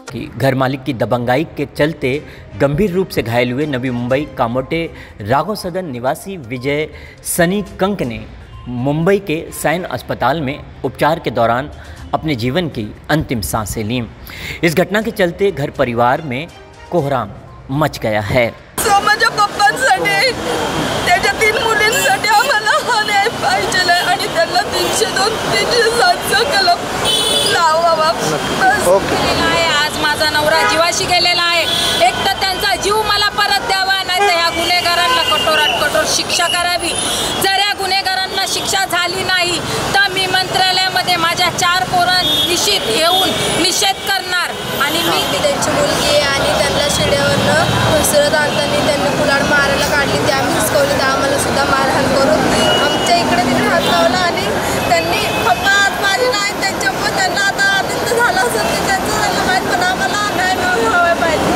कि घर मालिक की दबंगाई के चलते गंभीर रूप से घायल हुए नवी मुंबई कामोटे राघव सदन निवासी विजय सनी कंक ने मुंबई के सैन अस्पताल में उपचार के दौरान अपने जीवन की अंतिम सांसें लीं। इस घटना के चलते घर परिवार में कोहराम मच गया है। माझ्या पप्पांसाठी त्याच्या 3 मुलींसाठी आम्हाला हा न्याय पाहिजे आणि त्यांना 302 307 कलम लावावा। आज माझा नवरा जीवाशी गेलेला आहे, एक तर त्यांचा जीव मला परत द्यावा, नाही तर ह्या गुन्हेगारांना कठोरात कठोर शिक्षा करावी। जर या गुन्हेगारांना शिक्षा झाली नाही तर मी मंत्रालयामध्ये माझ्या 4 पोरांनिशी येऊन निषेध करणार। आणि मी त्यांची मुलगी आणि त्यांना शिड्यावरनं घसरत आणताना त्यांनी कुलाड मारायला काढली, ते आम्ही हिसकवली, तर आम्हाला सुद्धा मारहाण करून आमच्या इकडे तिकडे हात लावला आणि त्यांनी पप्पा आज माझी नाही, त्यांच्यामुळे त्यांना आता आनंद झाला असेल की त्यांचं त्यांना माहीत, पण आम्हाला न्याय मिळावा पाहिजे।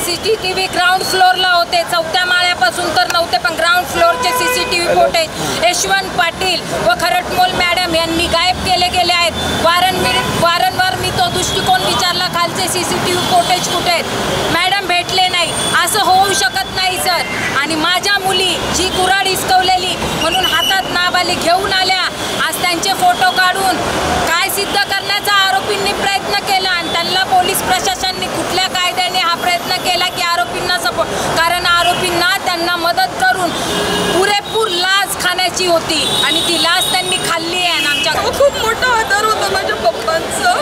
CCTV ग्राउंड फ्लोअरला होते, 4थ्या माळ्यापासून तर नव्हते, पण ग्राउंड फ्लोअरचे CCTV फुटेज यशवंत पाटील व खरटमोल मॅडम यांनी गायब केले गेले आहेत। वारंवार मी तो दृष्टिकोन विचारला, खालचे CCTV फुटेज कुठे आहेत? मॅडम भेटले नाही। असं होऊ शकत नाही सर। आणि माझ्या मुली जी कुऱ्हाड हिसकवलेली म्हणून हातात नाबालिग घेऊन आल्या, आज त्यांचे फोटो काढून काय सिद्ध करण्याचा आरोपींनी प्रयत्न केला आणि त्यांना पोलीस प्रशासनाने कुठल्या कायद्याने हा प्रयत्न केला की आरोपींना सपोर्ट, कारण आरोपींना त्यांना मदत करून पुरेपूर लाच खाण्याची होती आणि ती लाच त्यांनी खाल्ली आहे। आणि आमच्या खूप मोठा आधार होता माझ्या पप्पांचा,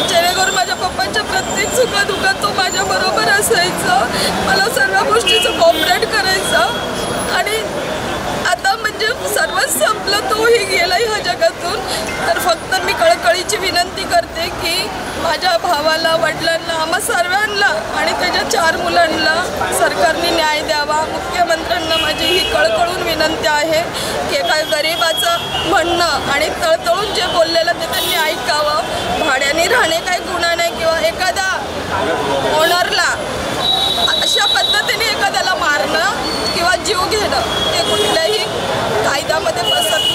जेणेकरून माझ्या पप्पांच्या प्रत्येक सुखदुःखात तो माझ्याबरोबर असायचा, मला सर्व गोष्टीचं कॉपरेट करायचा। आणि आता म्हणजे सर्वच संपलं, तोही गेला ह्या जगातून। तर फक्त मी कळकळीची विनंती करते की माझ्या भावाला, वडिलांना, आम्हा सर्वांना आणि त्याच्या 4 मुलांना सरकारने न्याय द्यावा। मुख्यमंत्र्यांना माझी ही कळकळून विनंती आहे की एका गरिबाचं म्हणणं आणि तळतळून जे बोललेलं ते त्यांनी ऐकावं। भाड्याने राहणे काही गुन्हा नाही किंवा एखादा ओनरला अशा पद्धतीने एखाद्याला मारणं किंवा जीव घेणं हे कुठल्याही कायद्यामध्ये बसत